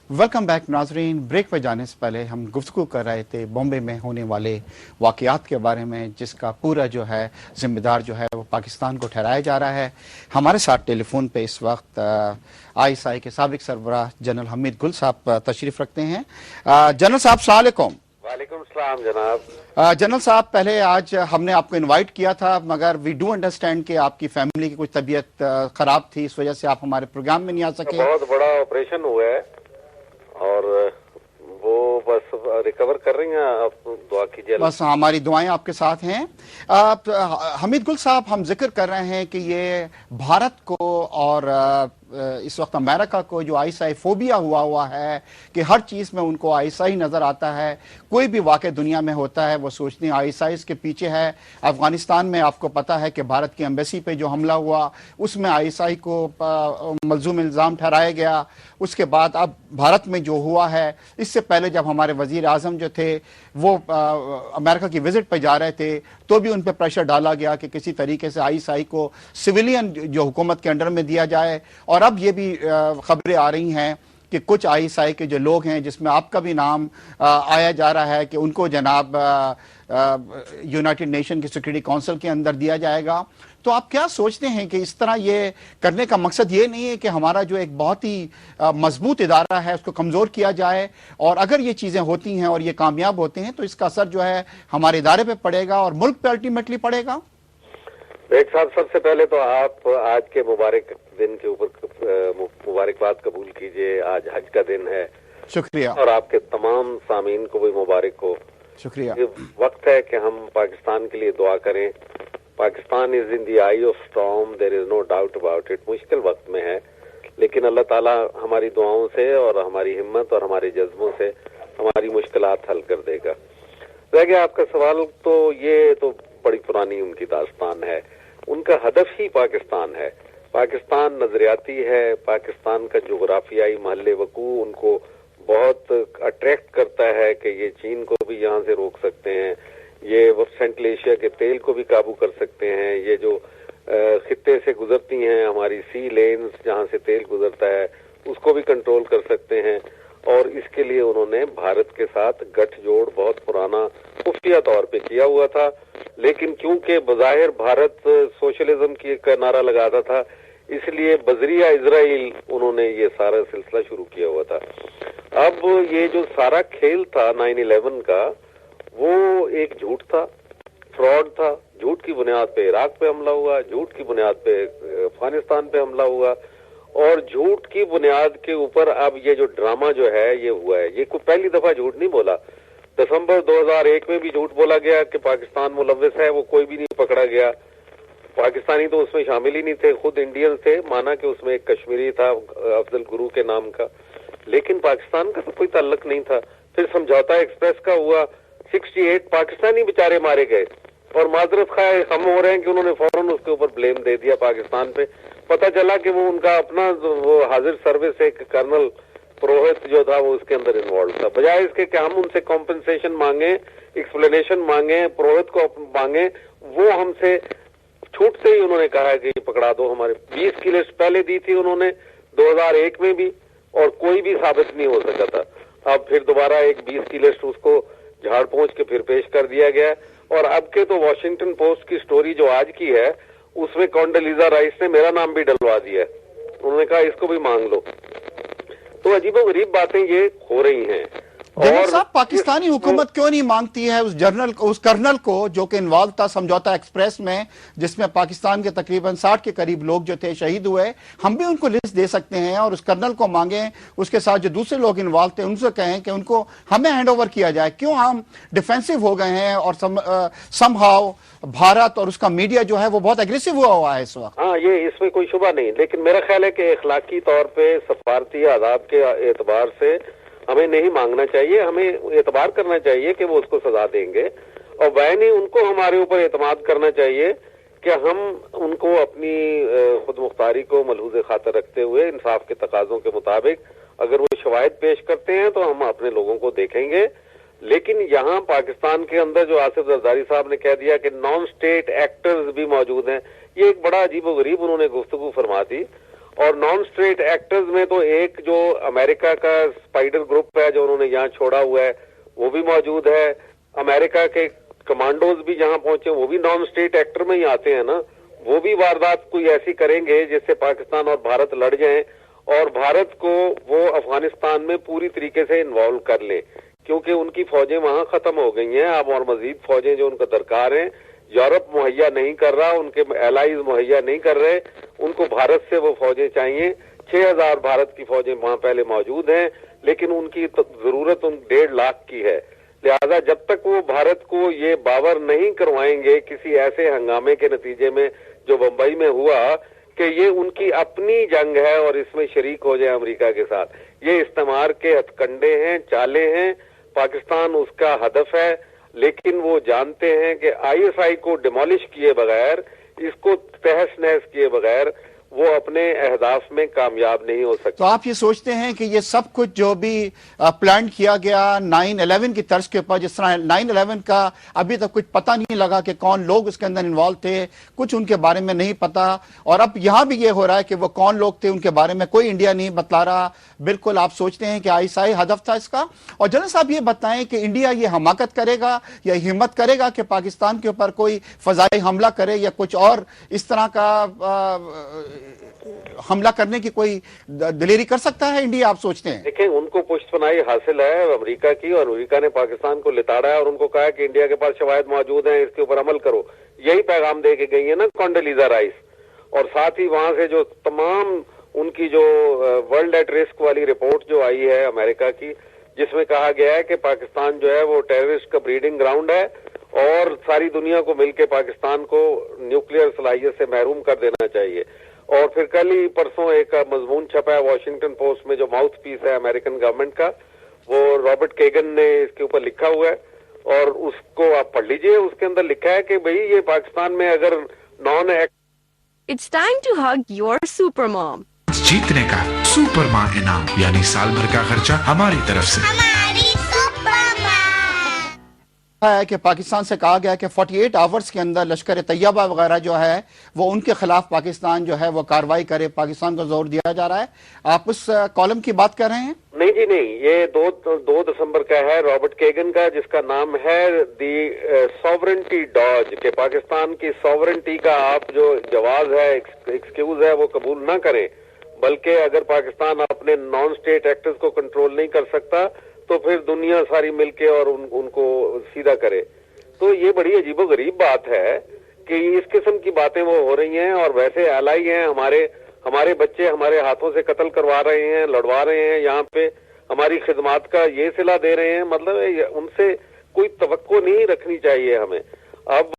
Welcome back नाजरीन। Break पर जाने से पहले हम गुफ्तगू कर रहे थे बॉम्बे में होने वाले वाक़यात के बारे में, जिसका पूरा जो है ज़िम्मेदार जो है वो पाकिस्तान को ठहराया जा रहा है। हमारे साथ टेलीफोन पे इस वक्त ISI के साबिक सरबराह जनरल हमीद गुल साहब तशरीफ़ रखते हैं। जनरल साहब अस्सलाम वालेकुम। वालेकुम सलाम जनाब। जनरल साहब, पहले आज हमने आपको इनवाइट किया था, मगर वी डू अंडरस्टैंड कि आपकी फैमिली की कुछ तबीयत ख़राब थी, इस वजह से आप हमारे प्रोग्राम में नहीं आ सके। बहुत बड़ा ऑपरेशन हुआ है और वो बस रिकवर कर रही हैं, आप दुआ कीजिए। बस हमारी दुआएं आपके साथ हैं। हमीद गुल साहब, हम जिक्र कर रहे हैं कि ये भारत को और इस वक्त अमेरिका को जो ISI फोबिया हुआ है कि हर चीज़ में उनको ISI नज़र आता है। कोई भी वाक़या दुनिया में होता है वो सोचते हैं ISI के पीछे है। अफ़गानिस्तान में आपको पता है कि भारत की एम्बेसी पे जो हमला हुआ उसमें ISI को मलज़ूम इल्ज़ाम ठहराया गया। उसके बाद अब भारत में जो हुआ है, इससे पहले जब हमारे वज़ीर आज़म जो थे वो अमेरिका की विज़िट पर जा रहे थे तो भी उन पर प्रेशर डाला गया कि किसी तरीके से ISI को सिविलियन जो हुकूमत के अंडर में दिया जाए। और अब ये भी खबरें आ रही हैं कि कुछ ISI के जो लोग हैं, जिसमें आपका भी नाम आया जा रहा है कि उनको जनाब यूनाइटेड नेशन की सिक्योरिटी काउंसिल के अंदर दिया जाएगा। तो आप क्या सोचते हैं कि इस तरह ये करने का मकसद ये नहीं है कि हमारा जो एक बहुत ही मजबूत इदारा है उसको कमज़ोर किया जाए, और अगर ये चीज़ें होती हैं और ये कामयाब होते हैं तो इसका असर जो है हमारे इदारे पे पड़ेगा और मुल्क पे अल्टीमेटली पड़ेगा? एक साहब, सबसे पहले तो आप आज के मुबारक दिन के ऊपर मुबारकबाद कबूल कीजिए। आज हज का दिन है। शुक्रिया। और आपके तमाम सामीन को भी मुबारक हो। शुक्रिया। ये वक्त है कि हम पाकिस्तान के लिए दुआ करें। Pakistan is in the eye of storm, there is no doubt about it. मुश्किल वक्त में है, लेकिन अल्लाह ताला हमारी दुआओं से और हमारी हिम्मत और हमारे जज्बों से हमारी मुश्किलात हल कर देगा। रह गया आपका सवाल, तो ये तो बड़ी पुरानी उनकी दास्तान है। उनका हदफ ही पाकिस्तान है। पाकिस्तान नजरियाती है। पाकिस्तान का जोग्राफियाई महल वकू उनको बहुत अट्रैक्ट करता है कि ये चीन को भी यहाँ से रोक सकते हैं, ये सेंट्रल एशिया के तेल को भी काबू कर सकते हैं, ये जो खित्ते से गुजरती हैं हमारी सी लेन्स जहाँ से तेल गुजरता है उसको भी कंट्रोल कर सकते हैं। और इसके लिए उन्होंने भारत के साथ गठजोड़ बहुत पुराना खुफिया तौर पे किया हुआ था, लेकिन क्योंकि बज़ाहिर भारत सोशलिज्म की का नारा लगाता था, इसलिए बजरिया इजराइल उन्होंने ये सारा सिलसिला शुरू किया हुआ था। अब ये जो सारा खेल था 9/11 का, वो एक झूठ था, फ्रॉड था। झूठ की बुनियाद पे इराक पे हमला हुआ, झूठ की बुनियाद पे अफगानिस्तान पे हमला हुआ, और झूठ की बुनियाद के ऊपर अब ये जो ड्रामा जो है ये हुआ है। ये कोई पहली दफा झूठ नहीं बोला। दिसंबर 2001 में भी झूठ बोला गया कि पाकिस्तान मुलव्विस है, वो कोई भी नहीं पकड़ा गया। पाकिस्तानी तो उसमें शामिल ही नहीं थे, खुद इंडियन थे। माना कि उसमें एक कश्मीरी था अफजल गुरु के नाम का, लेकिन पाकिस्तान का तो कोई ताल्लुक नहीं था। फिर समझौता एक्सप्रेस का हुआ, 68 पाकिस्तानी बेचारे मारे गए और माजरत खाए हम हो रहे हैं कि उन्होंने फौरन उसके ऊपर ब्लेम दे दिया पाकिस्तान पे। पता चला कि वो उनका अपना वो हाजिर सर्विस एक कर्नल पुरोहित जो था वो उसके अंदर इन्वॉल्व था। बजाय इसके कि हम उनसे कॉम्पेंसेशन मांगे, एक्सप्लेनेशन मांगे, पुरोहित को मांगे, वो हमसे छूट से ही उन्होंने कहा है कि पकड़ा दो। हमारे 20 की लिस्ट पहले दी थी उन्होंने 2001 में भी, और कोई भी साबित नहीं हो सका था। अब फिर दोबारा एक 20 की लिस्ट उसको झाड़ पोंछ के फिर पेश कर दिया गया। और अब के तो वॉशिंगटन पोस्ट की स्टोरी जो आज की है उसमें कॉन्डोलीजा राइस ने मेरा नाम भी डलवा दिया है। उन्होंने कहा इसको भी मांग लो। तो अजीबोगरीब बातें ये हो रही हैं। जनरल साहब, पाकिस्तानी हुकूमत क्यों नहीं मांगती है उस कर्नल को जो कि इन्वॉल्व था समझौता एक्सप्रेस में, जिसमें पाकिस्तान के तकरीबन 60 के करीब लोग जो थे शहीद हुए? हम भी उनको लिस्ट दे सकते हैं और उस कर्नल को मांगे, उसके साथ जो दूसरे लोग इन्वॉल्व थे उनसे कहें कि उनको हमें हैंड ओवर किया जाए। क्यों हम डिफेंसिव हो गए हैं और समहाउ भारत और उसका मीडिया जो है वो बहुत एग्रेसिव हुआ है इस वक्त? हाँ, ये इसमें कोई शुबा नहीं, लेकिन मेरा ख्याल है कि इखलाकी तौर पे सफारती आदाब के एतबार से हमें नहीं मांगना चाहिए। हमें एतबार करना चाहिए कि वो उसको सजा देंगे, और वह नहीं उनको हमारे ऊपर एतमाद करना चाहिए कि हम उनको अपनी खुद मुख्तारी को मलहूज़ खातर रखते हुए इंसाफ के तकाज़ों के मुताबिक अगर वो शवाहिद पेश करते हैं तो हम अपने लोगों को देखेंगे। लेकिन यहाँ पाकिस्तान के अंदर जो आसिफ जरदारी साहब ने कह दिया कि नॉन स्टेट एक्टर्स भी मौजूद हैं, ये एक बड़ा अजीब व गरीब उन्होंने गुफ्तगू फरमा दी। اور نان اسٹیٹ ایکٹرز میں تو ایک جو امریکہ کا اسپائڈر گروپ ہے جو انہوں نے یہاں چھوڑا ہوا ہے وہ بھی موجود ہے. امریکہ کے کمانڈوز بھی جہاں پہنچے وہ بھی نان اسٹیٹ ایکٹر میں ہی آتے ہیں نا. وہ بھی واردات کوئی ایسی کریں گے جس سے پاکستان اور بھارت لڑ جائیں اور بھارت کو وہ افغانستان میں پوری طریقے سے انوالو کر لیں, کیونکہ ان کی فوجیں وہاں ختم ہو گئی ہیں اب, اور مزید فوجیں جو ان کو درکار ہیں یورپ مہیا نہیں کر رہا, ان کے الائز مہیا نہیں کر رہے, ان کو بھارت سے وہ فوجیں چاہیے. 6,000 بھارت کی فوجیں وہاں پہلے موجود ہیں لیکن ان کی ضرورت 1.5 لاکھ کی ہے. لہذا جب تک وہ بھارت کو یہ باور نہیں کروائیں گے کسی ایسے ہنگامے کے نتیجے میں جو بمبئی میں ہوا کہ یہ ان کی اپنی جنگ ہے اور اس میں شریک ہو جائے امریکہ کے ساتھ, یہ استعمار کے ہتھ کنڈے ہیں, چالیں ہیں. پاکستان اس کا ہدف ہے لیکن وہ جانتے ہیں کہ ISI کو ڈیمولش کیے بغیر, اس کو تہس نہس کیے بغیر وہ اپنے اہداف میں کامیاب نہیں ہو سکتے. تو آپ یہ سوچتے ہیں کہ یہ سب کچھ جو بھی پلان کیا گیا 9/11 کی طرز کے اوپر, جس طرح 9/11 کا ابھی تک کچھ پتہ نہیں لگا کہ کون لوگ اس کے اندر انوالو تھے, کچھ ان کے بارے میں نہیں پتا, اور اب یہاں بھی یہ ہو رہا ہے کہ وہ کون لوگ تھے ان کے بارے میں کوئی انڈیا نہیں بتلا رہا. بالکل آپ سوچتے ہیں کہ ISI ہدف تھا اس کا. اور جنرل صاحب یہ بتائیں کہ انڈیا یہ حماقت کرے گا یا ہمت کرے گا کہ پاکستان کے اوپر کوئی فضائی حملہ کرے یا کچھ اور اس طرح کا حملہ کرنے کی کوئی دلیری کر سکتا ہے انڈیا, آپ سوچتے ہیں؟ دیکھیں ان کو پشت پناہی حاصل ہے امریکہ کی, اور امریکہ نے پاکستان کو لتاڑا ہے اور ان کو کہا کہ انڈیا کے پاس شواہد موجود ہیں, اس کے اوپر عمل کرو. یہی پیغام دے کے گئی ہے نا کونڈولیزا رائس, اور ساتھ ہی وہاں سے جو تمام ان کی جو ورلڈ ایٹ رسک والی رپورٹ جو آئی ہے امریکہ کی, جس میں کہا گیا ہے کہ پاکستان جو ہے وہ ٹیررسٹ کا بریڈنگ گراؤنڈ ہے اور ساری دنیا کو مل کے پاکستان کو نیوکلیئر صلاحیت سے محروم کر دینا چاہیے. اور پھر کل ہی پرسوں ایک مضمون چھپا ہے واشنگٹن پوسٹ میں جو ماؤتھ پیس ہے امریکن گورنمنٹ کا, وہ رابرٹ کیگن نے اس کے اوپر لکھا ہوا ہے اور اس کو آپ پڑھ لیجئے. اس کے اندر لکھا ہے کہ بھئی یہ پاکستان میں اگر naan act It's time to hug your super mom. جیتنے کا سپر ماں انعام یعنی سال بھر کا خرچہ ہماری طرف سے. ہے کہ پاکستان سے کہا گیا کہ 48 آورز کے اندر لشکر طیبہ وغیرہ جو ہے وہ ان کے خلاف پاکستان جو ہے وہ کاروائی کرے, پاکستان کو زور دیا جا رہا ہے. آپ اس کالم کی بات کر رہے ہیں؟ نہیں جی نہیں, یہ 2 دسمبر کا ہے رابرٹ کیگن کا, جس کا نام ہے دی سوورنٹی ڈاج, کہ پاکستان کی سوورنٹی کا آپ جو جواز ہے ایکسکیوز ہے وہ قبول نہ کریں, بلکہ اگر پاکستان اپنے نان اسٹیٹ ایکٹرز کو کنٹرول نہیں کر سکتا تو پھر دنیا ساری مل کے اور ان کو سیدھا کرے. تو یہ بڑی عجیب و غریب بات ہے کہ اس قسم کی باتیں وہ ہو رہی ہیں, اور ویسے الائی ہیں ہمارے بچے ہمارے ہاتھوں سے قتل کروا رہے ہیں, لڑوا رہے ہیں, یہاں پہ ہماری خدمات کا یہ صلہ دے رہے ہیں. مطلب ان سے کوئی توقع نہیں رکھنی چاہیے ہمیں. اب